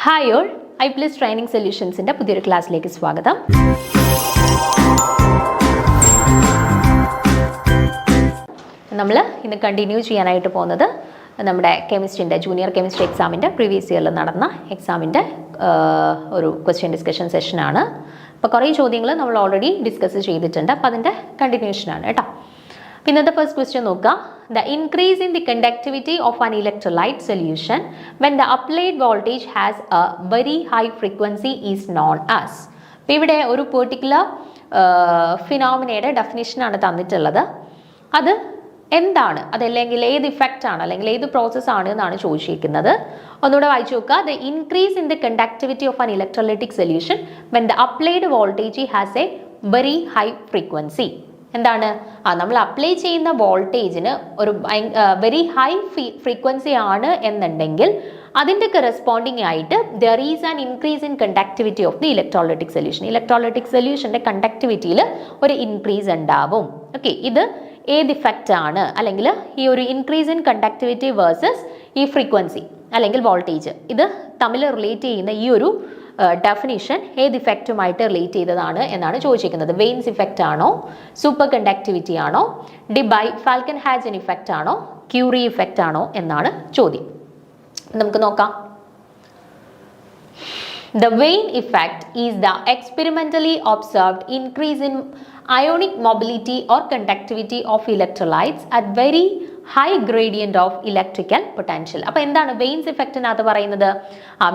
Hi all, EyePlus training സൊല്യൂഷൻസിൻ്റെ പുതിയൊരു ക്ലാസ്സിലേക്ക് സ്വാഗതം. നമ്മൾ ഇന്ന് കണ്ടിന്യൂ ചെയ്യാനായിട്ട് പോകുന്നത് നമ്മുടെ കെമിസ്ട്രിൻ്റെ ജൂനിയർ കെമിസ്ട്രി എക്സാമിൻ്റെ പ്രീവിയസ് ഇയറിൽ നടന്ന എക്സാമിൻ്റെ ഒരു ക്വസ്റ്റ്യൻ ഡിസ്കഷൻ സെഷനാണ്. അപ്പോൾ കുറേ ചോദ്യങ്ങൾ നമ്മൾ ഓൾറെഡി ഡിസ്കസ് ചെയ്തിട്ടുണ്ട്. അപ്പോൾ അതിൻ്റെ കണ്ടിന്യൂഷനാണ് കേട്ടോ. ഇന്നത്തെ ഫസ്റ്റ് ക്വസ്റ്റ്യൻ നോക്കുക. The increase in the conductivity of an electrolyte solution when the applied voltage has a very high frequency is known as. അപ്പോൾ ഇവിടെ ഒരു പെർട്ടിക്കുലർ ഫിനോമിനയുടെ ഡെഫിനിഷനാണ് തന്നിട്ടുള്ളത്. അത് എന്താണ്, അതല്ലെങ്കിൽ ഏത് ഇഫക്റ്റ് ആണ്, അല്ലെങ്കിൽ ഏത് പ്രോസസ് ആണ് എന്നാണ് ചോദിച്ചിരിക്കുന്നത്. ഒന്നുകൂടെ വായിച്ചു നോക്കുക. The increase in the conductivity of an electrolytic solution when the applied voltage has a very high frequency. എന്താണ് നമ്മൾ അപ്ലൈ ചെയ്യുന്ന വോൾട്ടേജിന് ഒരു വെരി ഹൈ ഫ്രീക്വൻസി ആണ് എന്നുണ്ടെങ്കിൽ അതിൻ്റെ കറസ്പോണ്ടിങ് ആയിട്ട് there is an increase in conductivity of the electrolytic solution. Electrolytic സൊല്യൂഷൻ്റെ കണ്ടക്ടിവിറ്റിയിൽ ഒരു ഇൻക്രീസ് ഉണ്ടാവും. ഓക്കെ, ഇത് ഏത് ഇഫക്റ്റ് ആണ്, അല്ലെങ്കിൽ ഈ ഒരു ഇൻക്രീസ് ഇൻ കണ്ടക്ടിവിറ്റി വേഴ്സസ് ഈ ഫ്രീക്വൻസി അല്ലെങ്കിൽ വോൾട്ടേജ്, ഇത് തമ്മിൽ റിലേറ്റ് ചെയ്യുന്ന ഈ ഒരു ഡെഫിനിഷൻ ഏത് ഇഫക്റ്റുമായിട്ട് റിലേറ്റ് ചെയ്തതാണ് എന്നാണ് ചോദിച്ചിരിക്കുന്നത്. വെയിൻസ് ഇഫക്റ്റ് ആണോ, സൂപ്പർ കണ്ടക്ടിവിറ്റി ആണോ, ഡിബൈ ഫാൽക്കൻ ഹാജൻ ഇഫക്റ്റ് ആണോ, ക്യൂറി ഇഫക്റ്റ് ആണോ എന്നാണ് ചോദ്യം. നമുക്ക് നോക്കാം. The Wien effect is the experimentally observed increase in ionic mobility or conductivity of electrolytes at very high gradient of electrical potential. അപ്പോൾ എന്താണ് വെയിൻസ് ഇഫക്റ്റിനകത്ത് പറയുന്നത്?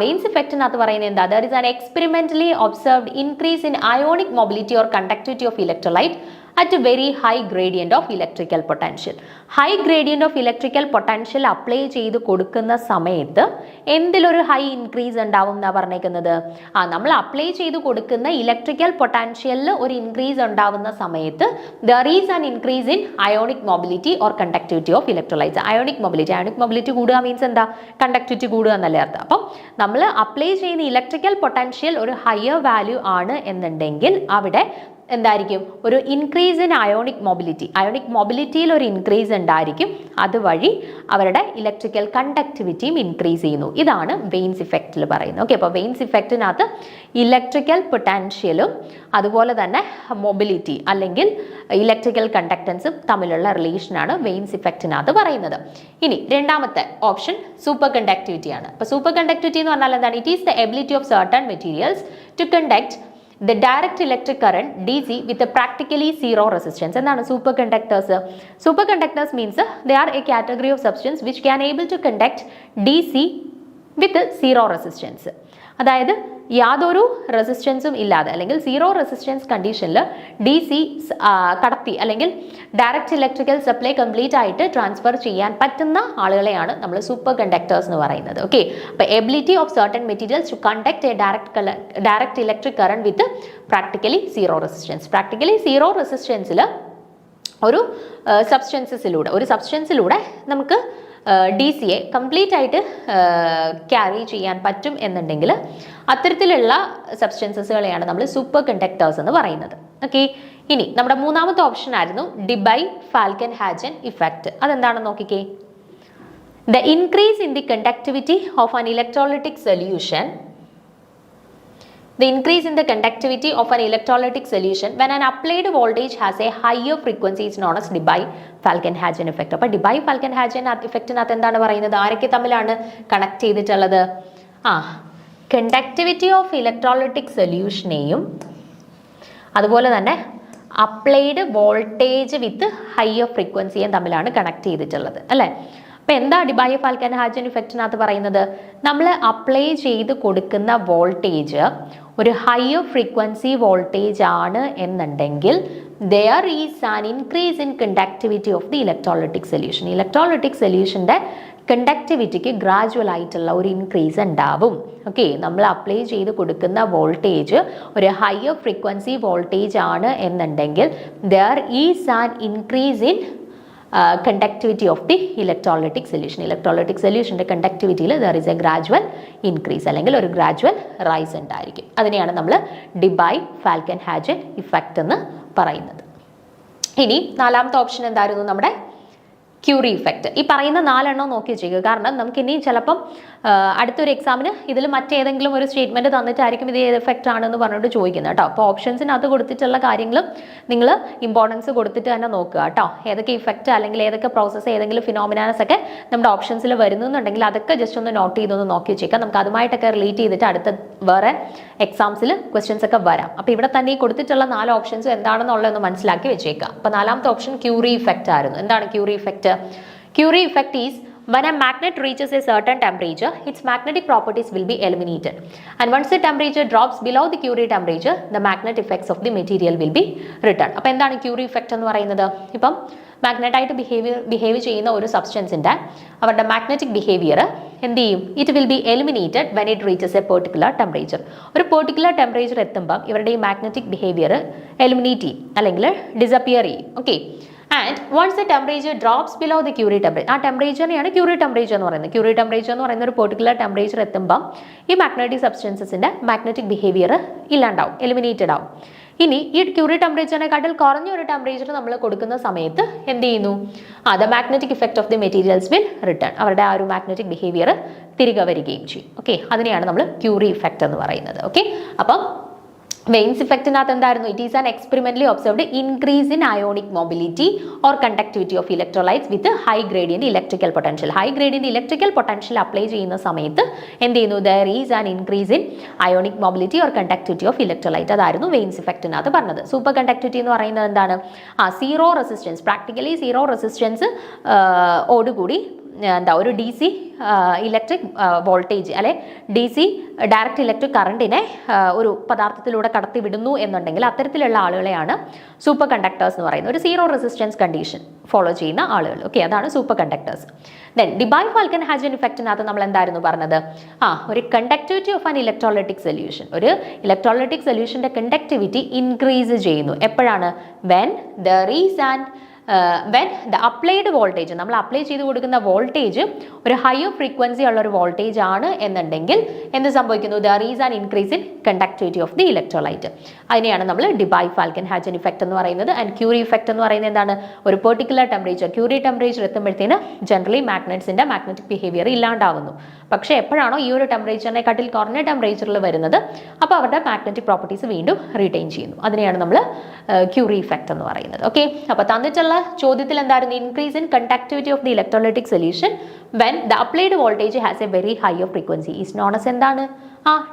വെയിൻസ് ഇഫക്റ്റിനകത്ത് പറയുന്നത് എന്താ? There is an experimentally observed increase in ionic mobility or conductivity of electrolyte at a very high gradient of electrical potential. High gradient of electrical potential apply ചെയ്ത് കൊടുക്കുന്ന സമയത്ത് എന്തിലൊരു high increase ഉണ്ടാവും എന്നാണ് പറഞ്ഞേക്കുന്നത്. നമ്മൾ അപ്ലൈ ചെയ്ത് കൊടുക്കുന്ന ഇലക്ട്രിക്കൽ പൊട്ടൻഷ്യലിൽ ഒരു ഇൻക്രീസ് ഉണ്ടാവുന്ന സമയത്ത് there is an increase in ionic mobility or conductivity of electrolytes. Ionic mobility കൂടുക മീൻസ് എന്താ? കണ്ടക്ടിവിറ്റി കൂടുക എന്നല്ലേ അർത്ഥം. അപ്പം നമ്മൾ അപ്ലൈ ചെയ്യുന്ന ഇലക്ട്രിക്കൽ പൊട്ടൻഷ്യൽ ഒരു ഹയർ വാല്യൂ ആണ് എന്നുണ്ടെങ്കിൽ അവിടെ എന്തായിരിക്കും? ഒരു ഇൻക്രീസ് ഇൻ അയോണിക് മൊബിലിറ്റിയിൽ ഒരു ഇൻക്രീസ് ഉണ്ടായിരിക്കും. അതുവഴി അവരുടെ ഇലക്ട്രിക്കൽ കണ്ടക്ടിവിറ്റിയും ഇൻക്രീസ് ചെയ്യുന്നു. ഇതാണ് വെയിൻസ് ഇഫക്റ്റിൽ പറയുന്നത്. ഓക്കെ, അപ്പോൾ വെയിൻസ് ഇഫക്റ്റിനകത്ത് ഇലക്ട്രിക്കൽ പൊട്ടൻഷ്യലും അതുപോലെ തന്നെ മൊബിലിറ്റി അല്ലെങ്കിൽ ഇലക്ട്രിക്കൽ കണ്ടക്ടൻസും തമ്മിലുള്ള റിലേഷനാണ് വെയിൻസ് ഇഫക്റ്റിനകത്ത് പറയുന്നത്. ഇനി രണ്ടാമത്തെ ഓപ്ഷൻ സൂപ്പർ കണ്ടക്ടിവിറ്റി ആണ്. അപ്പോൾ സൂപ്പർ കണ്ടക്ടിവിറ്റി എന്ന് പറഞ്ഞാൽ എന്താണ്? It is the ability of certain materials to conduct the direct electric current DC with a practically zero resistance. എന്താണ് super conductors? Super conductors means they are a category of substance which can able to conduct DC with zero resistance. അതായത് യാതൊരു റെസിസ്റ്റൻസും ഇല്ലാതെ അല്ലെങ്കിൽ zero resistance കണ്ടീഷനിൽ D C കടത്തി അല്ലെങ്കിൽ direct electrical supply complete ആയിട്ട് ട്രാൻസ്ഫർ ചെയ്യാൻ പറ്റുന്ന ആളുകളെയാണ് നമ്മൾ സൂപ്പർ കണ്ടക്ടേഴ്സ് എന്ന് പറയുന്നത്. ഓക്കെ, അപ്പോൾ ability of certain materials to conduct a direct electric current with practically zero resistance. Practically zero റെസിസ്റ്റൻസിൽ ഒരു സബ്സ്റ്റൻസിലൂടെ നമുക്ക് ഡി സിയെ കംപ്ലീറ്റ് ആയിട്ട് ക്യാരി ചെയ്യാൻ പറ്റും എന്നുണ്ടെങ്കിൽ അത്തരത്തിലുള്ള സബ്സ്റ്റൻസസുകളെയാണ് നമ്മൾ സൂപ്പർ കണ്ടക്ടേഴ്സ് എന്ന് പറയുന്നത്. ഓക്കെ, ഇനി നമ്മുടെ മൂന്നാമത്തെ ഓപ്ഷൻ ആയിരുന്നു ഡിബൈ ഫാൽക്കൻ ഹാജൻ ഇഫക്റ്റ്. അതെന്താണെന്ന് നോക്കിക്കേ. The increase in the conductivity of an electrolytic solution The increase in the conductivity of an electrolytic solution when an applied voltage has a higher frequency is known as Debye-Falkenhagen effect. അപ്പോൾ Debye-Falkenhagen ഇഫക്റ്റിനകത്ത് എന്താണ് പറയുന്നത്? ആരൊക്കെ തമ്മിലാണ് connect ചെയ്തിട്ടുള്ളത്? Conductivity of electrolytic സൊല്യൂഷനെയും അതുപോലെ തന്നെ applied voltage വിത്ത് higher ഫ്രീക്വൻസിയും തമ്മിലാണ് കണക്ട് ചെയ്തിട്ടുള്ളത് അല്ലേ? അപ്പോൾ എന്താ ഡിബൈ-ഫാൽക്കൻ-ഹാജൻ ഇഫക്റ്റിനകത്ത് പറയുന്നത്? നമ്മൾ അപ്ലൈ ചെയ്ത് കൊടുക്കുന്ന വോൾട്ടേജ് ഒരു ഹയർ ഫ്രീക്വൻസി വോൾട്ടേജ് ആണ് എന്നുണ്ടെങ്കിൽ there is an increase in conductivity of the electrolytic solution. Electrolytic സൊല്യൂഷൻ്റെ കണ്ടക്ടിവിറ്റിക്ക് ഗ്രാജുവൽ ആയിട്ടുള്ള ഒരു ഇൻക്രീസ് ഉണ്ടാവും. ഓക്കെ, നമ്മൾ അപ്ലൈ ചെയ്ത് കൊടുക്കുന്ന വോൾട്ടേജ് ഒരു ഹയർ ഫ്രീക്വൻസി വോൾട്ടേജ് ആണ് എന്നുണ്ടെങ്കിൽ there is an increase in conductivity of the electrolytic solution. Electrolytic സൊല്യൂഷൻ്റെ കണ്ടക്ടിവിറ്റിയിൽ there is a gradual increase അല്ലെങ്കിൽ ഒരു ഗ്രാജുവൽ റൈസ് ഉണ്ടായിരിക്കും. അതിനെയാണ് നമ്മൾ ഡിബൈ ഫാൽക്കൻ ഹാജൻ ഇഫക്റ്റ് എന്ന് പറയുന്നത്. ഇനി നാലാമത്തെ ഓപ്ഷൻ എന്തായിരുന്നു? നമ്മുടെ ക്യൂറി ഇഫക്റ്റ്. ഈ പറയുന്ന 4 എണ്ണം നോക്കി വെച്ചേക്കുക. കാരണം നമുക്ക് ഇനി ചിലപ്പം അടുത്തൊരു എക്സാമിന് ഇതിൽ മറ്റേതെങ്കിലും ഒരു സ്റ്റേറ്റ്മെന്റ് തന്നിട്ടായിരിക്കും ഇത് ഏത് എഫക്റ്റ് ആണെന്ന് പറഞ്ഞിട്ട് ചോദിക്കുന്നത് കേട്ടോ. അപ്പോൾ ഓപ്ഷൻസിനകത്ത് കൊടുത്തിട്ടുള്ള കാര്യങ്ങളും നിങ്ങൾ ഇമ്പോർട്ടൻസ് കൊടുത്തിട്ട് തന്നെ നോക്കുക കേട്ടോ. ഏതൊക്കെ ഇഫക്റ്റ് അല്ലെങ്കിൽ ഏതൊക്കെ പ്രോസസ്സ് ഏതെങ്കിലും ഫിനോമിനാസ് ഒക്കെ നമ്മുടെ ഓപ്ഷൻസിൽ വരുന്നുണ്ടെങ്കിൽ അതൊക്കെ ജസ്റ്റ് ഒന്ന് നോട്ട് ചെയ്തൊന്ന് നോക്കി വെച്ചേക്കാം. നമുക്ക് അതുമായിട്ടൊക്കെ റിലേറ്റ് ചെയ്തിട്ട് അടുത്ത വേറെ എക്സാംസിൽ ക്വസ്റ്റ്യൻസ് ഒക്കെ വരാം. അപ്പോൾ ഇവിടെ തന്നെ ഈ കൊടുത്തിട്ടുള്ള 4 ഓപ്ഷൻസ് എന്താണെന്നുള്ളതെന്ന് മനസ്സിലാക്കി വെച്ചേക്കാം. അപ്പോൾ 4ാമത്തെ ഓപ്ഷൻ ക്യൂറി ഇഫക്റ്റ് ആയിരുന്നു. എന്താണ് Curie effect? Curie effect is when a magnet reaches a certain temperature, its magnetic properties will be eliminated. And once the temperature drops below the Curie temperature, the magnet effects of the material will be returned. അപ്പോൾ എന്താണ് Curie effect എന്ന് പറയുന്നത്? ഇപ്പം മാഗ്നറ്റായിട്ട് behave ചെയ്യുന്ന ഒരു സബ്സ്റ്റൻസിൻ്റെ അവരുടെ magnetic behaviour എന്ത് ചെയ്യും? It will be eliminated when it reaches A particular temperature. ഒരു പെർട്ടിക്കുലർ ടെമ്പറേച്ചർ എത്തുമ്പം ഇവരുടെ ഈ മാഗ്നറ്റിക് ബിഹേവിയർ എലിമിനേറ്റ് ചെയ്യും അല്ലെങ്കിൽ ഡിസപ്പിയർ ചെയ്യും. Okay. And once the temperature drops below the Curie temperature, ആ ടെമ്പറേച്ചറിനെയാണ് Curie temperature എന്ന് പറയുന്നത്. Curie temperature എന്ന് പറയുന്ന ഒരു പെർട്ടിക്കുലർ ടെമ്പറേച്ചർ എത്തുമ്പം ഈ മാഗ്നറ്റിക് സബ്സ്റ്റൻസസിൻ്റെ മാഗ്നറ്റിക് ബിഹേവിയർ ഇല്ലാണ്ടാവും, എലിമിനേറ്റഡ് ആവും. ഇനി ഈ Curie ടെമ്പറേച്ചറിനെക്കാട്ടിൽ കുറഞ്ഞ ഒരു ടെമ്പറേച്ചർ നമ്മൾ കൊടുക്കുന്ന സമയത്ത് എന്ത് ചെയ്യുന്നു? The magnetic effect of the materials will return. അവരുടെ ആ ഒരു മാഗ്നറ്റിക് ബിഹേവിയർ തിരികെ വരികയും ചെയ്യും. ഓക്കെ, അതിനെയാണ് നമ്മൾ Curie ഇഫക്റ്റ് എന്ന് പറയുന്നത്. ഓക്കെ, അപ്പം വെയിൻസ് ഇഫക്റ്റിനകത്ത് എന്തായിരുന്നു? It is an experimentally observed increase in ionic mobility or conductivity of electrolytes with high gradient electrical potential. High gradient electrical potential apply ചെയ്യുന്ന സമയത്ത് എന്ത് ചെയ്യുന്നു? There is an increase in ionic mobility or conductivity of electrolyte. അതായിരുന്നു Wien's ഇഫക്റ്റിനകത്ത് പറഞ്ഞത്. Super conductivity എന്ന് പറയുന്നത് എന്താണ്? Zero resistance, practically zero resistance ഓടുകൂടി എന്താ ഒരു ഡി സി ഇലക്ട്രിക് വോൾട്ടേജ് അല്ലെ ഡി സി ഡയറക്റ്റ് ഇലക്ട്രിക് കറണ്ടിനെ ഒരു പദാർത്ഥത്തിലൂടെ കടത്തി വിടുന്നു എന്നുണ്ടെങ്കിൽ അത്തരത്തിലുള്ള ആളുകളെയാണ് സൂപ്പർ കണ്ടക്ടേഴ്സ് എന്ന് പറയുന്നത്. ഒരു സീറോ റെസിസ്റ്റൻസ് കണ്ടീഷൻ ഫോളോ ചെയ്യുന്ന ആളുകൾ. ഓക്കെ, അതാണ് സൂപ്പർ കണ്ടക്ടേഴ്സ്. ദെൻ ഡിബൈ-ഫാൽക്കൻ-ഹാജൻ ഇഫക്റ്റിനകത്ത് നമ്മൾ എന്തായിരുന്നു പറഞ്ഞത്? ഒരു conductivity of an electrolytic solution, ഒരു ഇലക്ട്രോലൈറ്റിക് സൊല്യൂഷന്റെ കണ്ടക്ടിവിറ്റി ഇൻക്രീസ് ചെയ്യുന്നു. എപ്പോഴാണ്? When there is an when the applied voltage, നമ്മൾ അപ്ലൈ ചെയ്ത് കൊടുക്കുന്ന വോൾട്ടേജ് ഒരു ഹയർ ഫ്രീക്വൻസി ഉള്ള ഒരു വോൾട്ടേജ് ആണ് എന്നുണ്ടെങ്കിൽ എന്ത് സംഭവിക്കുന്നു? There is an increase in conductivity of the electrolyte. അതിനെയാണ് നമ്മൾ ഡിബൈ-ഫാൽക്കൻ-ഹാജൻ ഇഫക്റ്റ് എന്ന് പറയുന്നത്. ആൻഡ് ക്യൂറി ഇഫക്റ്റ് എന്ന് പറയുന്നത് എന്താണ്? ഒരു പെർട്ടിക്കുലർ ടെമ്പറേച്ചർ, ക്യൂറി ടെമ്പറേച്ചർ എത്തുമ്പോഴത്തേന് ജനറലി മാഗ്നറ്റ്സിന്റെ മാഗ്നറ്റിക് ബിഹേവിയർ ഇല്ലാണ്ടാവുന്നു. പക്ഷേ എപ്പോഴാണോ ഈ ഒരു ടെമ്പറേച്ചറിനെക്കാട്ടിൽ കുറഞ്ഞ ടെമ്പറേച്ചറിൽ വരുന്നത്, അപ്പോൾ അവരുടെ മാഗ്നറ്റിക് പ്രോപ്പർട്ടീസ് വീണ്ടും റിട്ടൈൻ ചെയ്യുന്നു. അതിനെയാണ് നമ്മൾ ക്യൂറി ഇഫക്റ്റ് എന്ന് പറയുന്നത്. ഓക്കെ, അപ്പോൾ തന്നിട്ടുള്ള ചോദ്യത്തിൽ എന്തായിരുന്നു? Increase in conductivity of the electrolytic solution when the applied voltage has A very higher frequency is known as എന്താണ്?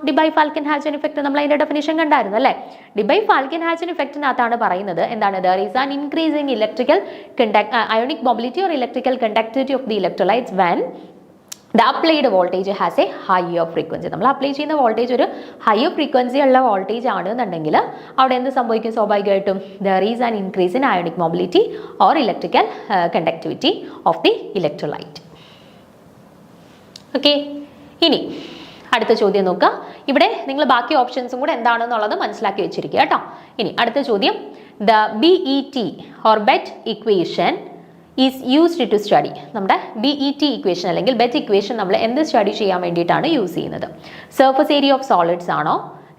ഡിബൈ-ഫാൽക്കൻ-ഹാജൻ ഇഫക്റ്റ്. നമ്മൾ അതിന്റെ ഡെഫിനിഷൻ കണ്ടായിരുന്നു അല്ലേ? ഡിബൈ-ഫാൽക്കൻ-ഹാജൻ ഇഫക്റ്റിനകത്താണ് പറയുന്നത് എന്താണ്? There is an increase in electrical ionic mobility or electrical conductivity of the electrolytes when the applied voltage has A higher frequency. നമ്മൾ apply ചെയ്യുന്ന voltage ഒരു ഹയർ ഫ്രീക്വൻസി ഉള്ള വോൾട്ടേജ് ആണെന്നുണ്ടെങ്കിൽ അവിടെ എന്ത് സംഭവിക്കും? സ്വാഭാവികമായിട്ടും there is an increase in ionic mobility or electrical conductivity of the electrolyte. Okay, ഇനി അടുത്ത ചോദ്യം നോക്കുക. ഇവിടെ നിങ്ങൾ ബാക്കി ഓപ്ഷൻസും കൂടെ എന്താണെന്നുള്ളത് മനസ്സിലാക്കി വെച്ചിരിക്കുക കേട്ടോ. ഇനി അടുത്ത ചോദ്യം, the BET or bet equation is used to study. നമ്മുടെ BET ഇക്വേഷൻ അല്ലെങ്കിൽ ബെറ്റ് ഇക്വേഷൻ നമ്മൾ എന്ത് സ്റ്റഡി ചെയ്യാൻ വേണ്ടിയിട്ടാണ് യൂസ് ചെയ്യുന്നത്? സർഫസ് ഏരിയ ഓഫ് സോളിഡ്സ് ആണോ?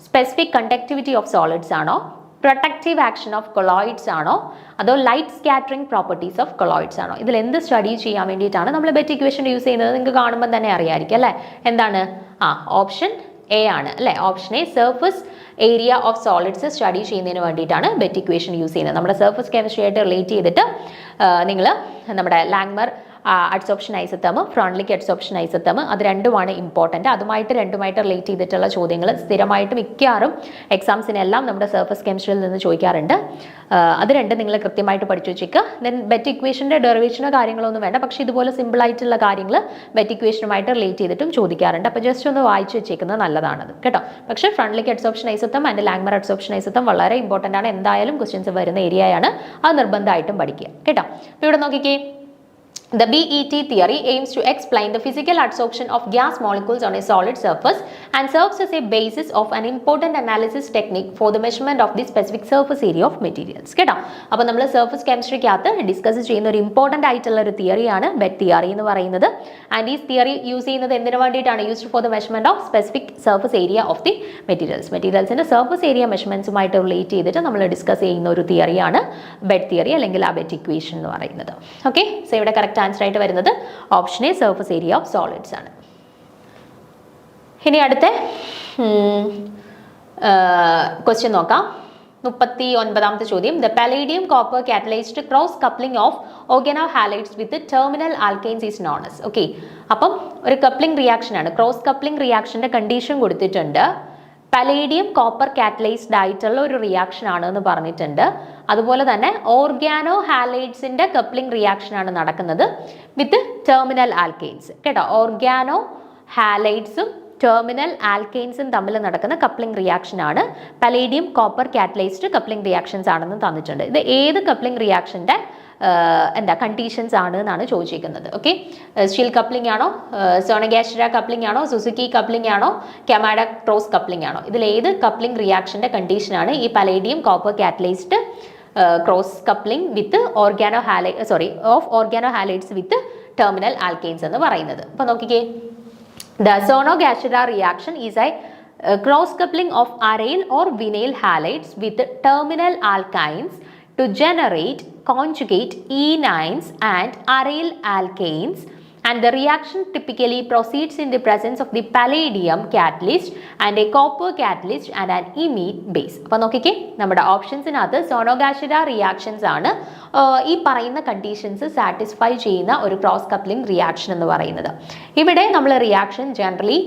സ്പെസിഫിക് കണ്ടക്ടിവിറ്റി ഓഫ് സോളിഡ്സ് ആണോ? പ്രൊട്ടക്റ്റീവ് ആക്ഷൻ ഓഫ് കൊളോയിഡ്സ് ആണോ? അതോ light scattering properties of colloids ആണോ? ഇതിൽ എന്ത് സ്റ്റഡി ചെയ്യാൻ വേണ്ടിയിട്ടാണ് നമ്മൾ ബെറ്റ് ഇക്വേഷൻ യൂസ് ചെയ്യുന്നത്? നിങ്ങൾക്ക് കാണുമ്പോൾ തന്നെ അറിയാമായിരിക്കും അല്ലേ? എന്താണ്? ഓപ്ഷൻ എ ആണ് അല്ലേ? Option A, surface area of solids study ചെയ്യുന്നതിന് വേണ്ടിയിട്ടാണ് ബെറ്റ് ഇക്വേഷൻ യൂസ് ചെയ്യുന്നത്. നമ്മുടെ സർഫസ് കെമിസ്ട്രി ആയിട്ട് റിലേറ്റ് ചെയ്തിട്ട് നിങ്ങൾ നമ്മുടെ ലാങ്മർ അഡ്സോപ്ഷൻ ഐസോതേം, ഫ്രോൺലിക് അഡ്സോപ്ഷൻ ഐസോതേം, അത് രണ്ടുമാണ് ഇമ്പോർട്ടൻറ്റ്. രണ്ടുമായിട്ട് റിലേറ്റ് ചെയ്തിട്ടുള്ള ചോദ്യങ്ങൾ സ്ഥിരമായിട്ട് മിക്കവാറും എക്സാംസിനെല്ലാം നമ്മുടെ സർഫസ് കെമിസ്ട്രിയിൽ നിന്ന് ചോദിക്കാറുണ്ട്. അത് രണ്ടും നിങ്ങൾ കൃത്യമായിട്ട് പഠിച്ചു വെച്ചേക്കുക. ദെൻ ബെറ്റ് ഇക്വേഷൻ്റെ ഡെറിവേഷനോ കാര്യങ്ങളോ ഒന്നും വേണ്ട, പക്ഷേ ഇതുപോലെ സിമ്പിളായിട്ടുള്ള കാര്യങ്ങൾ ബെറ്റ് ഇക്വേഷനുമായിട്ട് റിലേറ്റ് ചെയ്തിട്ടും ചോദിക്കാറുണ്ട്. അപ്പോൾ ജസ്റ്റ് ഒന്ന് വായിച്ചു വെച്ചേക്കുന്നത് നല്ലതാണത് കേട്ടോ. പക്ഷേ Freundlich adsorption isotherm and Langmuir adsorption isotherm വളരെ ഇമ്പോർട്ടൻ്റ് ആണ്. എന്തായാലും ക്വസ്റ്റ്യൻസ് വരുന്ന ഏരിയയാണ്, അത് നിർബന്ധമായിട്ടും പഠിക്കുക കേട്ടോ. അപ്പോൾ ഇവിടെ നോക്കിക്കേ, the BET theory aims to explain the physical adsorption of gas molecules on a solid surface and serves as a basis of an important analysis technique for the measurement of the specific surface area of materials. കേട്ടോ, അപ്പോൾ നമ്മൾ surface കെമിസ്ട്രിക്കകത്ത് discuss ചെയ്യുന്ന ഒരു important ആയിട്ടുള്ള ഒരു തിയറിയാണ് bed theory എന്ന് പറയുന്നത്. And ഈ തിയറി യൂസ് ചെയ്യുന്നത് എന്തിനു വേണ്ടിയിട്ടാണ്? Used for the measurement of specific surface area of the മെറ്റീരിയൽസിന്റെ സർഫസ് ഏരിയ മെഷർമെന്റ്സുമായിട്ട് റിലേറ്റ് ചെയ്തിട്ട് നമ്മൾ ഡിസ്കസ് ചെയ്യുന്ന ഒരു തിയറിയാണ് ബെഡ് തിയറി അല്ലെങ്കിൽ അബെറ്റ് ഇക്വേഷൻ എന്ന് പറയുന്നത്. ഓക്കെ, സോ ഇവിടെ കറക്റ്റ് ആൻസർ ആയിട്ട് വരുന്നത് option A, surface area of solids ആണ്. ഇനി അടുത്ത ക്വസ്റ്റ്യൻ നോക്കാം. 39ാമത്തെ ചോദ്യം. The palladium copper catalysed cross coupling of organohalides with terminal alkynes is known as. Okay, അപ്പം ഒരു കപ്ലിംഗ് റിയാക്ഷൻ ആണ്. ക്രോസ് കപ്ലിംഗ് റിയാക്ഷന്റെ കണ്ടീഷൻ കൊടുത്തിട്ടുണ്ട്. പലേഡിയം കോപ്പർ കാറ്റലൈസ്ഡ് ആയിട്ടുള്ള ഒരു റിയാക്ഷൻ ആണ് എന്ന് പറഞ്ഞിട്ടുണ്ട്. അതുപോലെ തന്നെ ഓർഗാനോഹാലൈഡ്സിന്റെ കപ്ലിംഗ് റിയാക്ഷൻ ആണ് നടക്കുന്നത് വിത്ത് ടെർമിനൽ ആൽക്കൈൻസ്. കേട്ടോ, ഓർഗാനോഹാലൈഡ്സും ടെർമിനൽ ആൽക്കൈൻസും തമ്മിൽ നടക്കുന്ന കപ്ലിംഗ് റിയാക്ഷൻ ആണ് palladium copper catalysed coupling reactions ആണെന്ന് തന്നിട്ടുണ്ട്. ഇത് ഏത് കപ്ലിംഗ് റിയാക്ഷന്റെ കണ്ടീഷൻസ് ആണ് എന്നാണ് ചോദിച്ചിരിക്കുന്നത്. ഓക്കെ, സ്റ്റീൽ കപ്ലിംഗ് ആണോ, സോണഗാഷിര കപ്ലിംഗ് ആണോ, സുസുക്കി കപ്ലിംഗ് ആണോ, കമാഡ ക്രോസ് കപ്ലിംഗ് ആണോ? ഇതിൽ ഏത് കപ്ലിംഗ് റിയാക്ഷന്റെ കണ്ടീഷനാണ് ഈ palladium copper catalysed cross coupling with organohalides with terminal alkynes എന്ന് പറയുന്നത്? അപ്പൊ നോക്കിക്കേ, the Sonogashira reaction is a cross coupling of aryl or vinyl halides with terminal alkynes to generate conjugate enines and aryl alkanes, and the reaction typically proceeds in the presence of the palladium catalyst and a copper catalyst and an imine base. അപ്പോൾ നോക്കിക്കേ, നമ്മുടെ ഓപ്ഷൻസിനകത്ത് സോണോഗാഷിര reactions ആണ് ഈ പറയുന്ന conditions satisfy ചെയ്യുന്ന ഒരു cross coupling reaction എന്ന് പറയുന്നത്. ഇവിടെ നമ്മൾ റിയാക്ഷൻ ജനറലി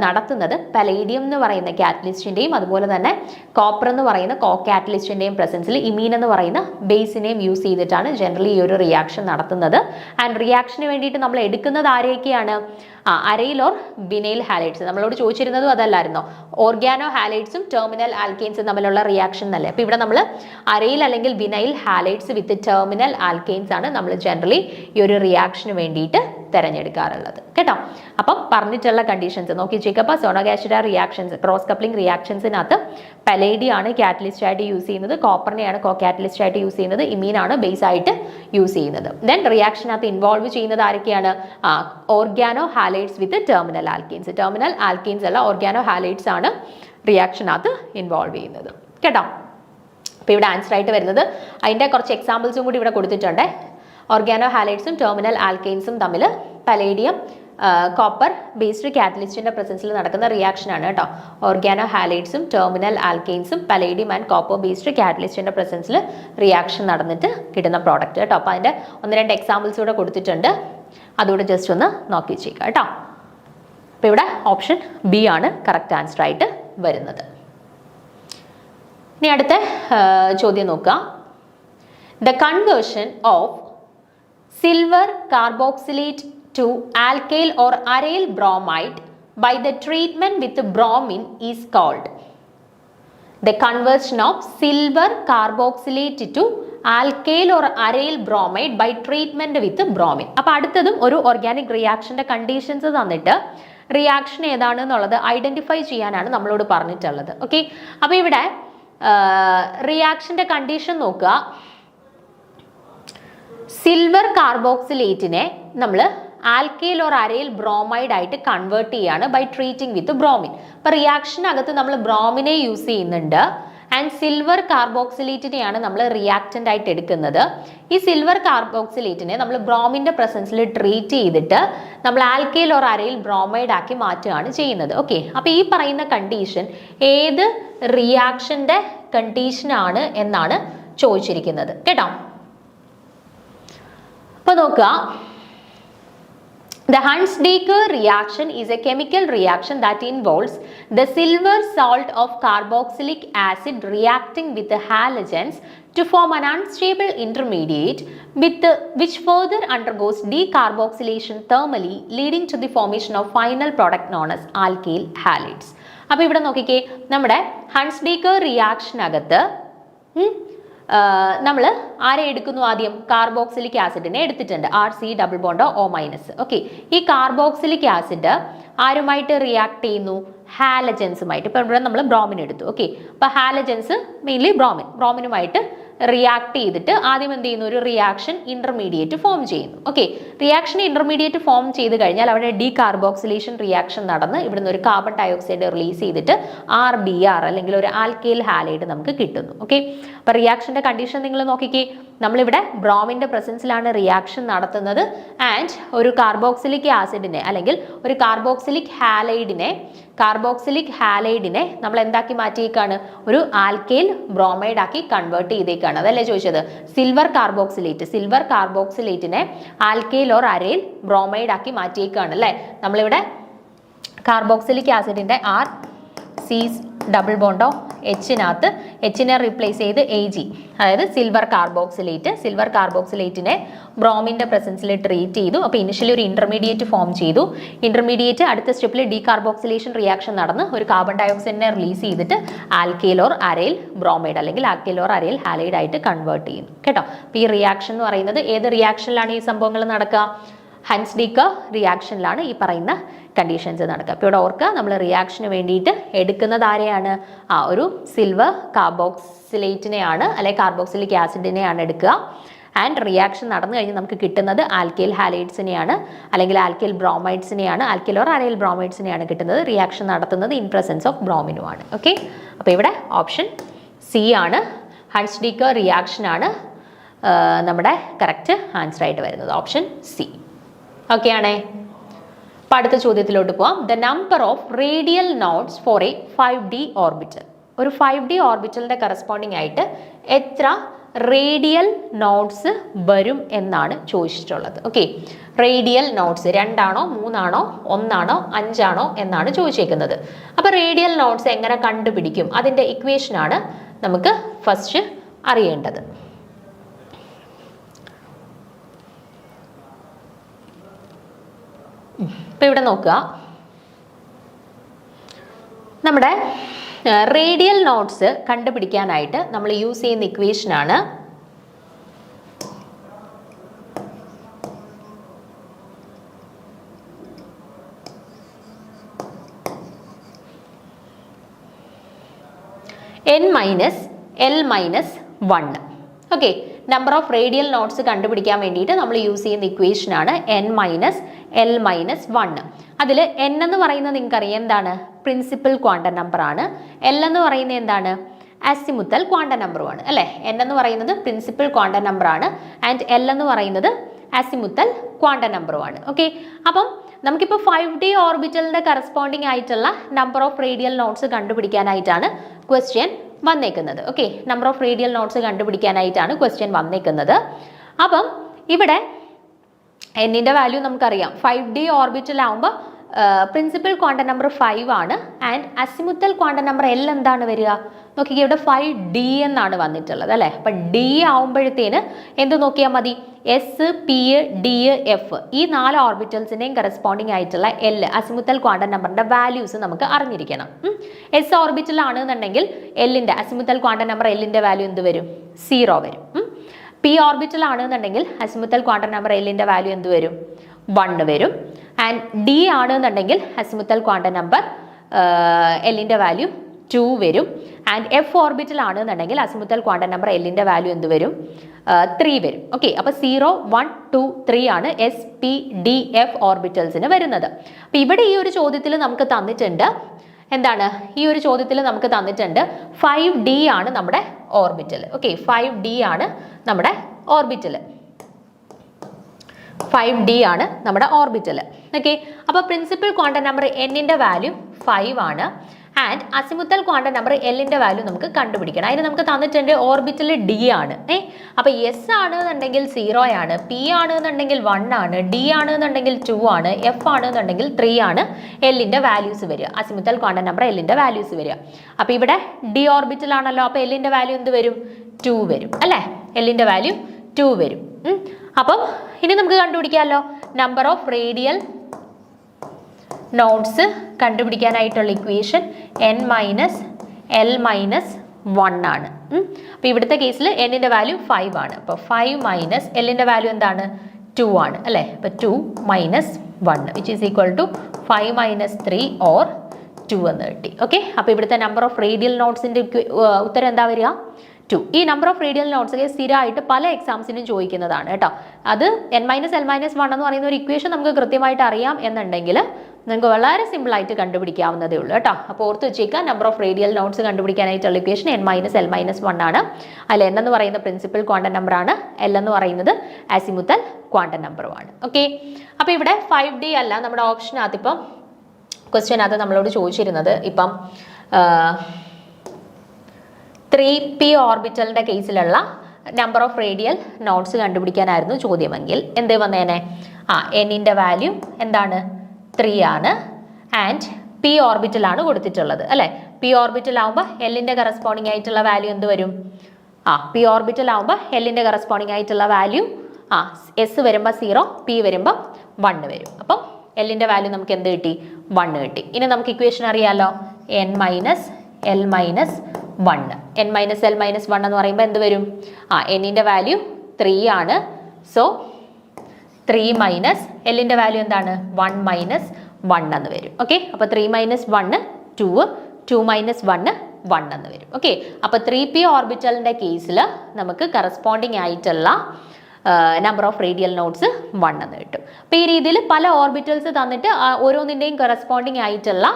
നടത്തുന്നത് പലേഡിയം എന്ന് പറയുന്ന കാറ്റലിസ്റ്റിൻ്റെയും അതുപോലെ തന്നെ കോപ്പർ എന്ന് പറയുന്ന കോ കാറ്റലിസ്റ്റിൻ്റെയും പ്രസൻസിൽ ഇമീൻ എന്ന് പറയുന്ന ബേസിനെയും യൂസ് ചെയ്തിട്ടാണ് ജനറലി ഈ ഒരു റിയാക്ഷൻ നടത്തുന്നത്. ആൻഡ് റിയാക്ഷന് വേണ്ടിയിട്ട് നമ്മൾ എടുക്കുന്നത് ആരെയൊക്കെയാണ്? അരയിൽ ഓർ വിനൈൽ ഹാലൈഡ്സ്. നമ്മളോട് ചോദിച്ചിരുന്നതും അതല്ലായിരുന്നോ? ഓർഗാനോ ഹാലൈഡ്സും ടെർമിനൽ ആൽക്കെയിൻസും തമ്മിലുള്ള റിയാക്ഷൻ എന്നല്ലേ. അപ്പോൾ ഇവിടെ നമ്മൾ അരയിൽ അല്ലെങ്കിൽ വിനൈൽ ഹാലൈഡ്സ് വിത്ത് ടെർമിനൽ ആൽക്കെയിൻസ് ആണ് നമ്മൾ ജനറലി ഈ ഒരു റിയാക്ഷന് വേണ്ടിയിട്ട് തിരഞ്ഞെടുക്കാറുള്ളത്. കേട്ടോ, അപ്പം പറഞ്ഞിട്ടുള്ള കണ്ടീഷൻസ് നോക്കി ചേക്കപ്പോൾ സോണോഗാഷിര റിയാക്ഷൻസ് ക്രോസ് കപ്ലിംഗ് റിയാക്ഷൻസിനകത്ത് പലേഡിയം ആണ് കാറ്റലിസ്റ്റ് ആയിട്ട് യൂസ് ചെയ്യുന്നത്, കോപ്പറിനെയാണ് കോ കാറ്റലിസ്റ്റ് ആയിട്ട് യൂസ് ചെയ്യുന്നത്, ഇമീനാണ് ബേസ് ആയിട്ട് യൂസ് ചെയ്യുന്നത്. ദെൻ റിയാക്ഷനകത്ത് ഇൻവോൾവ് ചെയ്യുന്നത് ആരൊക്കെയാണ്? ഓർഗാനോ ഹാലൈഡ്സ് വിത്ത് ടെർമിനൽ ആൽക്കെയിൻസ്. ടെർമിനൽ ആൽക്കെയിൻസ് അല്ല, ഓർഗാനോ ഹാലൈഡ്സ് ആണ് റിയാക്ഷനകത്ത് ഇൻവോൾവ് ചെയ്യുന്നത്. കേട്ടോ, അപ്പോൾ ഇവിടെ ആൻസർ ആയിട്ട് വരുന്നത് അതിൻ്റെ കുറച്ച് എക്സാമ്പിൾസും കൂടി ഇവിടെ കൊടുത്തിട്ടുണ്ട്. ഓർഗാനോ ഹാലൈഡ്സും ടെർമിനൽ ആൽക്കെയിൻസും തമ്മിൽ പലേഡിയം കോപ്പർ ബേസ്ഡ് കാറ്റലിസ്റ്റിന്റെ പ്രസൻസിൽ നടക്കുന്ന റിയാക്ഷൻ ആണ് കേട്ടോ. ഓർഗാനോ ഹാലൈഡ്സും ടെർമിനൽ ആൽക്കെയിൻസും പലേഡിയം ആൻഡ് കോപ്പർ ബേസ്ഡ് കാറ്റലിസ്റ്റിന്റെ പ്രസൻസിൽ റിയാക്ഷൻ നടന്നിട്ട് കിട്ടുന്ന പ്രോഡക്റ്റ് കേട്ടോ. അപ്പോൾ അതിൻ്റെ 1-2 എക്സാമ്പിൾസ് കൂടെ കൊടുത്തിട്ടുണ്ട്, അതുകൂടെ ജസ്റ്റ് ഒന്ന് നോക്കി വെച്ചേക്കാം കേട്ടോ. അപ്പോൾ ഇവിടെ ഓപ്ഷൻ ബി ആണ് കറക്റ്റ് ആൻസർ ആയിട്ട് വരുന്നത്. ഇനി അടുത്ത ചോദ്യം നോക്കുക. The conversion of silver carboxylate to alkyl or aryl bromide by the treatment with bromine is called. The conversion of silver carboxylate to alkyl or aryl bromide by treatment with bromine. അപ്പോൾ അടുത്തതും ഒരു organic റിയാക്ഷൻ്റെ conditions തന്നിട്ട് reaction ഏതാണെന്നുള്ളത് identify ചെയ്യാനാണ് നമ്മളോട് പറഞ്ഞിട്ടുള്ളത്. Okay, അപ്പോൾ ഇവിടെ റിയാക്ഷൻ്റെ condition നോക്കുക. സിൽവർ കാർബോക്സിലേറ്റിനെ നമ്മൾ ആൽക്കൈൽ ഓർ അരൈൽ ബ്രോമൈഡ് ആയിട്ട് കൺവേർട്ട് ചെയ്യാണ് ബൈ ട്രീറ്റിംഗ് വിത്ത് ബ്രോമിൻ. അപ്പോൾ റിയാക്ഷനകത്ത് നമ്മൾ ബ്രോമിനെ യൂസ് ചെയ്യുന്നുണ്ട് ആൻഡ് സിൽവർ കാർബോക്സിലേറ്റിനെയാണ് നമ്മൾ റിയാക്റ്റൻ്റ് ആയിട്ട് എടുക്കുന്നത്. ഈ സിൽവർ കാർബോക്സിലേറ്റിനെ നമ്മൾ ബ്രോമിൻ്റെ പ്രസൻസിൽ ട്രീറ്റ് ചെയ്തിട്ട് നമ്മൾ ആൽക്കൈൽ ഓർ അരൈൽ ബ്രോമൈഡ് ആക്കി മാറ്റുകയാണ് ചെയ്യുന്നത്. ഓക്കെ, അപ്പോൾ ഈ പറയുന്ന കണ്ടീഷൻ ഏത് റിയാക്ഷൻ്റെ കണ്ടീഷനാണ് എന്നാണ് ചോദിച്ചിരിക്കുന്നത് കേട്ടോ. അപ്പോൾ നോക്കുക, the Hunsdiecker reaction is a chemical reaction that involves the silver salt of carboxylic acid reacting with the halogens to form an unstable intermediate which further undergoes decarboxylation thermally, leading to the formation of final product known as alkyl halides. അപ്പോൾ ഇവിടെ നോക്കിക്കേ, നമ്മുടെ ഹൺസ്ഡീക്കർ റിയാക്ഷനകത്ത് നമ്മൾ ആരെ എടുക്കുന്നു? ആദ്യം carboxylic ആസിഡിനെ എടുത്തിട്ടുണ്ട്, RC double bond O-. Okay, ഈ കാർബോക്സിലിക് ആസിഡ് ആരുമായിട്ട് റിയാക്ട് ചെയ്യുന്നു? ഹാലജൻസുമായിട്ട്. ഇപ്പോൾ ഇവിടെ നമ്മൾ ബ്രോമിൻ എടുത്തു. ഓക്കെ, അപ്പോൾ ഹാലജൻസ് മെയിൻലി ബ്രോമിനുമായിട്ട് റിയാക്ട് ചെയ്തിട്ട് ആദ്യം എന്ത് ചെയ്യുന്നു? ഒരു റിയാക്ഷൻ ഇന്റർമീഡിയറ്റ് ഫോം ചെയ്യുന്നു. ഓക്കെ, റിയാക്ഷൻ ഇന്റർമീഡിയറ്റ് ഫോം ചെയ്ത് കഴിഞ്ഞാൽ അവിടെ ഡീകാർബോക്സിലേഷൻ റിയാക്ഷൻ നടന്ന് ഇവിടുന്ന് ഒരു കാർബൺ ഡയോക്സൈഡ് റിലീസ് ചെയ്തിട്ട് RBr അല്ലെങ്കിൽ ഒരു ആൽക്കൈൽ ഹാലൈഡ് നമുക്ക് കിട്ടുന്നു. ഓക്കെ, അപ്പോൾ റിയാക്ഷന്റെ കണ്ടീഷൻ നിങ്ങൾ നോക്കിക്കേ. നമ്മളിവിടെ ബ്രോമിന്റെ പ്രസൻസിലാണ് റിയാക്ഷൻ നടത്തുന്നത് ആൻഡ് ഒരു കാർബോക്സിലിക് ആസിഡിനെ അല്ലെങ്കിൽ ഒരു കാർബോക്സിലിക് ഹാലൈഡിനെ നമ്മൾ എന്താക്കി മാറ്റിയേക്കാണ്? ഒരു ആൽക്കൈൽ ബ്രോമൈഡ് ആക്കി കൺവേർട്ട് ചെയ്തേക്കാണ്. അതല്ലേ ചോദിച്ചത്? സിൽവർ കാർബോക്സിലേറ്റിനെ ആൽക്കൈൽ ഓർ അരൈൽ ബ്രോമൈഡ് ആക്കി മാറ്റിയേക്കാണ് അല്ലേ. നമ്മളിവിടെ കാർബോക്സിലിക് ആസിഡിന്റെ C ഡബിൾ ബോണ്ടോ Hനകത്ത് Hനെ റീപ്ലേസ് ചെയ്ത് Ag, അതായത് സിൽവർ കാർബോക്സിലേറ്റിനെ ബ്രോമിന്റെ പ്രസൻസിൽ ട്രീറ്റ് ചെയ്തു. അപ്പോൾ ഇനിഷ്യലി ഒരു ഇന്റർമീഡിയറ്റ് ഫോം ചെയ്തു. ഇന്റർമീഡിയറ്റ് അടുത്ത സ്റ്റെപ്പിൽ ഡീകാർബോക്സിലേഷൻ റിയാക്ഷൻ നടന്ന് ഒരു കാർബൺ ഡയോക്സൈഡിനെ റിലീസ് ചെയ്തിട്ട് ആൽക്കൈൽ ഓർ അരൈൽ ബ്രോമൈഡ് അല്ലെങ്കിൽ ആൽക്കൈൽ ഓർ അരൈൽ ഹാലൈഡ് ആയിട്ട് കൺവേർട്ട് ചെയ്യുന്നു കേട്ടോ. അപ്പോൾ ഈ റിയാക്ഷൻ എന്ന് പറയുന്നത് ഏത് റിയാക്ഷനിലാണ് ഈ സംഭവങ്ങൾ നടക്കുക? ഹൻസ്-ഡീക്കർ റിയാക്ഷനിലാണ് ഈ പറയുന്ന കണ്ടീഷൻസ് നടക്കുക. അപ്പോൾ ഇവിടെ ഓർക്കുക, നമ്മൾ റിയാക്ഷന് വേണ്ടിയിട്ട് എടുക്കുന്നത് ആരെയാണ്? ഒരു സിൽവർ കാർബോക്സിലേറ്റിനെയാണ് അല്ലെങ്കിൽ കാർബോക്സിലിക് ആസിഡിനെയാണ് എടുക്കുക. ആൻഡ് റിയാക്ഷൻ നടന്നു കഴിഞ്ഞ് നമുക്ക് കിട്ടുന്നത് ആൽക്കൈൽ ഹാലൈഡ്സിനെയാണ് അല്ലെങ്കിൽ ആൽക്കൈൽ ബ്രോമൈഡ്സിനെയാണ്, ആൽക്കൈൽ ഓർ അരൈൽ ബ്രോമൈഡ്സിനെയാണ് കിട്ടുന്നത്. റിയാക്ഷൻ നടത്തുന്നത് ഇൻ പ്രസൻസ് ഓഫ് ബ്രോമിനുമാണ്. ഓക്കെ, അപ്പോൾ ഇവിടെ ഓപ്ഷൻ C ആണ്, ഹൻസ്-ഡീക്കർ റിയാക്ഷൻ ആണ് നമ്മുടെ കറക്റ്റ് ആൻസർ ആയിട്ട് വരുന്നത്. Option C. ഓക്കെ ആണേ. അപ്പോൾ അടുത്ത ചോദ്യത്തിലോട്ട് പോവാം. The number of radial nodes for a 5D orbital. ഒരു 5D ഓർബിറ്റലിന്റെ കറസ്പോണ്ടിങ് ആയിട്ട് എത്ര റേഡിയൽ നോഡ്സ് വരും എന്നാണ് ചോദിച്ചിട്ടുള്ളത്. ഓക്കെ, റേഡിയൽ നോഡ്സ് 2 ആണോ 3 ആണോ 1 ആണോ 5 ആണോ എന്നാണ് ചോദിച്ചേക്കുന്നത്. അപ്പോൾ റേഡിയൽ നോഡ്സ് എങ്ങനെ കണ്ടുപിടിക്കും? അതിൻ്റെ ഇക്വേഷനാണ് നമുക്ക് ഫസ്റ്റ് അറിയേണ്ടത്. ഇപ്പം ഇവിടെ നോക്കുക, നമ്മുടെ റേഡിയൽ നോഡ്സ് കണ്ടുപിടിക്കാനായിട്ട് നമ്മൾ യൂസ് ചെയ്യുന്ന ഇക്വേഷനാണ് n-l-1. Okay, number of radial nodes കണ്ടുപിടിക്കാൻ വേണ്ടിയിട്ട് നമ്മൾ യൂസ് ചെയ്യുന്ന ഇക്വേഷനാണ് n-l-1. അതിൽ n എന്ന് പറയുന്നത് നിങ്ങൾക്കറിയാം എന്താണ്? പ്രിൻസിപ്പൽ ക്വാണ്ടം നമ്പർ ആണ്. l എന്ന് പറയുന്നത് എന്താണ്? അസിമുത്തൽ ക്വാണ്ടം നമ്പറുമാണ് അല്ലേ. n എന്ന് പറയുന്നത് പ്രിൻസിപ്പൽ ക്വാണ്ടം നമ്പർ ആണ് ആൻഡ് l എന്ന് പറയുന്നത് അസിമുത്തൽ ക്വാണ്ടം നമ്പറുമാണ്. ഓക്കെ, അപ്പം നമുക്കിപ്പോൾ 5D ഓർബിറ്റലിന്റെ കറസ്പോണ്ടിങ് ആയിട്ടുള്ള നമ്പർ ഓഫ് റേഡിയൽ നോഡ്സ് കണ്ടുപിടിക്കാനായിട്ടാണ് ക്വസ്റ്റ്യൻ വന്നേക്കുന്നത്. Okay, number of radial nodes കണ്ടുപിടിക്കാനായിട്ടാണ് ക്വസ്റ്റ്യൻ വന്നേക്കുന്നത്. അപ്പം ഇവിടെ എന്നിൻ്റെ വാല്യൂ നമുക്കറിയാം. 5D ഓർബിറ്റൽ ആകുമ്പോൾ പ്രിൻസിപ്പൽ ക്വാണ്ടം നമ്പർ 5 ആണ് and azimuthal quantum number L എന്താണ് വരിക? നോക്കിക്കേ, ഇവിടെ 5D എന്നാണ് വന്നിട്ടുള്ളത് അല്ലേ. അപ്പം D ആവുമ്പോഴത്തേന് എന്ത് നോക്കിയാൽ മതി? S, P, D, F ഈ 4 ഓർബിറ്റൽസിൻ്റെയും കറസ്പോണ്ടിങ് ആയിട്ടുള്ള L അസിമുത്തൽ ക്വാണ്ടം നമ്പറിൻ്റെ വാല്യൂസ് നമുക്ക് അറിഞ്ഞിരിക്കണം. S ഓർബിറ്റൽ ആണെന്നുണ്ടെങ്കിൽ Lൻ്റെ അസിമുത്തൽ ക്വാണ്ടം നമ്പർ Lൻ്റെ വാല്യൂ എന്ത് വരും? 0 വരും. P ഓർബിറ്റൽ ആണെന്നുണ്ടെങ്കിൽ അസിമുത്തൽ ക്വാണ്ടം നമ്പർ Lൻ്റെ വാല്യൂ എന്ത് വരും? 1 വരും. ആൻഡ് D ആണെന്നുണ്ടെങ്കിൽ അസിമുത്തൽ ക്വാണ്ടം നമ്പർ Lൻ്റെ വാല്യൂ 2 വരും. ആൻഡ് F ഓർബിറ്റൽ ആണെന്നുണ്ടെങ്കിൽ അസിമുത്തൽ ക്വാണ്ടം നമ്പർ Lൻ്റെ വാല്യൂ എന്ത് വരും? 3 വരും. ഓക്കെ, അപ്പോൾ 0, 1, 2, 3 ആണ് S, P, D, F ഓർബിറ്റൽസിന് വരുന്നത്. അപ്പോൾ ഇവിടെ ഈ ഒരു ചോദ്യത്തിൽ നമുക്ക് തന്നിട്ടുണ്ട് എന്താണ്? ഈ ഒരു ചോദ്യത്തിൽ നമുക്ക് തന്നിട്ടുണ്ട് 5D ആണ് നമ്മുടെ ഓർബിറ്റൽ. ഓക്കെ, 5D ആണ് നമ്മുടെ ഓർബിറ്റൽ. 5D ആണ് നമ്മുടെ ഓർബിറ്റൽ. ഓക്കെ, അപ്പോൾ പ്രിൻസിപ്പൽ ക്വാണ്ടം നമ്പർ Nൻ്റെ വാല്യൂ 5 ആണ് ആൻഡ് അസിമുത്തൽ ക്വാണ്ടം നമ്പർ Lൻ്റെ വാല്യൂ നമുക്ക് കണ്ടുപിടിക്കണം. അതിന് നമുക്ക് തന്നിട്ടുണ്ട് ഓർബിറ്റൽ D ആണ്. അപ്പോൾ S ആണെന്നുണ്ടെങ്കിൽ 0 ആണ്, P ആണെന്നുണ്ടെങ്കിൽ 1 ആണ്, D ആണെന്നുണ്ടെങ്കിൽ 2 ആണ്, F ആണെന്നുണ്ടെങ്കിൽ 3 ആണ് Lൻ്റെ വാല്യൂസ് വരിക. അസിമുത്തൽ ക്വാണ്ടം നമ്പർ Lൻ്റെ വാല്യൂസ് വരിക. അപ്പോൾ ഇവിടെ D ഓർബിറ്റൽ ആണല്ലോ, അപ്പോൾ Lൻ്റെ വാല്യൂ എന്ത് വരും? 2 വരും അല്ലേ. Lൻ്റെ വാല്യൂ 2 വരും. അപ്പം ഇനി നമുക്ക് കണ്ടുപിടിക്കാമല്ലോ നമ്പർ ഓഫ് റേഡിയൽ നോഡ്സ് കണ്ടുപിടിക്കാനായിട്ടുള്ള ഇക്വേഷൻ n-l-1 ആണ്. അപ്പോൾ ഇവിടുത്തെ കേസിൽ Nൻ്റെ വാല്യൂ 5 ആണ്. അപ്പോൾ 5 - Lൻ്റെ വാല്യൂ എന്താണ്? 2 ആണ് അല്ലേ. അപ്പോൾ 2 - 1 which is equal to 5 minus 3 or 2 എന്ന് കിട്ടി. ഓക്കെ, അപ്പോൾ ഇവിടുത്തെ നമ്പർ ഓഫ് റേഡിയൽ നോട്ട്സിൻ്റെ ഉത്തരം എന്താ വരിക? 2. ഈ നമ്പർ ഓഫ് റേഡിയൽ നോട്ട്സ് സ്ഥിരമായിട്ട് പല എക്സാംസിനും ചോദിക്കുന്നതാണ് കേട്ടോ. അത് n-l-1 എന്ന് പറയുന്ന ഒരു ഇക്വേഷൻ നമുക്ക് കൃത്യമായിട്ട് അറിയാം എന്നുണ്ടെങ്കിൽ നിങ്ങൾക്ക് വളരെ സിമ്പിളായിട്ട് കണ്ടുപിടിക്കാവുന്നതേ ഉള്ളൂ കേട്ടോ. അപ്പോൾ ഓർത്ത് വെച്ചേക്കുക, നമ്പർ ഓഫ് റേഡിയൽ നോട്ട്സ് കണ്ടുപിടിക്കാനായിട്ടുള്ള ഇക്വേഷൻ n-l-1 ആണ്. അതിൽ n എന്ന് പറയുന്ന പ്രിൻസിപ്പൽ ക്വാണ്ടം നമ്പർ ആണ്, l എന്ന് പറയുന്നത് ആസിമുത്തൽ ക്വാണ്ടം നമ്പറുമാണ്. ഓക്കെ, അപ്പോൾ ഇവിടെ 5D അല്ല നമ്മുടെ ഓപ്ഷനകത്ത് ഇപ്പം ക്വസ്റ്റ്യനകത്ത് നമ്മളോട് ചോദിച്ചിരുന്നത് ഇപ്പം 3p ഓർബിറ്റലിൻ്റെ കേസിലുള്ള നമ്പർ ഓഫ് റേഡിയൽ നോട്ട്സ് കണ്ടുപിടിക്കാനായിരുന്നു ചോദ്യമെങ്കിൽ എന്ത് വന്നേനെ? എന്നിൻ്റെ വാല്യൂ എന്താണ്? 3 ആണ്. ആൻഡ് p ഓർബിറ്റലാണ് കൊടുത്തിട്ടുള്ളത് അല്ലേ? p ഓർബിറ്റൽ ആകുമ്പോൾ എല്ലിൻ്റെ കറസ്പോണ്ടിങ് ആയിട്ടുള്ള വാല്യൂ എന്ത് വരും? p ഓർബിറ്റൽ ആകുമ്പോൾ എല്ലിൻ്റെ കറസ്പോണ്ടിങ് ആയിട്ടുള്ള വാല്യൂ s വരുമ്പോൾ 0, p വരുമ്പോൾ 1 വരും. അപ്പം എല്ലിൻ്റെ വാല്യൂ നമുക്ക് എന്ത് കിട്ടി? 1 കിട്ടി. ഇനി നമുക്ക് ഇക്വേഷൻ അറിയാലോ, n-l-1 എന്ന് പറയുമ്പോൾ എന്ത് വരും? എന്നിൻ്റെ വാല്യൂ 3 ആണ്. സോ 3 മൈനസ് എല്ലിൻ്റെ വാല്യൂ എന്താണ്? 1 മൈനസ് 1 എന്ന് വരും. ഓക്കെ, അപ്പോൾ 3 മൈനസ് 1 2, 2 മൈനസ് 1 1 എന്ന് വരും. ഓക്കെ, അപ്പോൾ 3p ഓർബിറ്റലിൻ്റെ കേസിൽ നമുക്ക് കറസ്പോണ്ടിങ് ആയിട്ടുള്ള നമ്പർ ഓഫ് റേഡിയൽ നോട്ട്സ് 1 എന്ന് കിട്ടും. അപ്പോൾ ഈ രീതിയിൽ പല ഓർബിറ്റൽസ് തന്നിട്ട് ഓരോന്നിൻ്റെയും കറസ്പോണ്ടിങ് ആയിട്ടുള്ള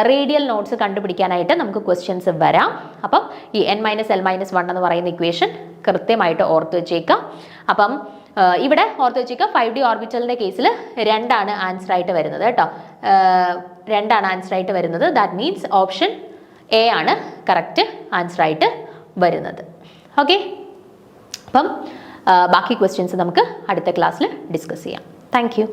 റേഡിയൽ നോട്ട്സ് കണ്ടുപിടിക്കാനായിട്ട് നമുക്ക് ക്വസ്റ്റ്യൻസ് വരാം. അപ്പം ഈ n-l-1 എന്ന് പറയുന്ന ഇക്വേഷൻ കൃത്യമായിട്ട് ഓർത്ത് വെച്ചേക്കാം. അപ്പം ഇവിടെ ഓർത്ത് വെച്ചേക്കാം, 5D ഓർബിറ്റലിൻ്റെ കേസിൽ 2 ആണ് ആൻസർ ആയിട്ട് വരുന്നത് കേട്ടോ. 2 ആണ് ആൻസർ ആയിട്ട് വരുന്നത്. ദാറ്റ് മീൻസ് ഓപ്ഷൻ എ ആണ് കറക്റ്റ് ആൻസർ ആയിട്ട് വരുന്നത്. ഓക്കെ, അപ്പം ബാക്കി ക്വസ്റ്റ്യൻസ് നമുക്ക് അടുത്ത ക്ലാസ്സിൽ ഡിസ്കസ് ചെയ്യാം. Thank you.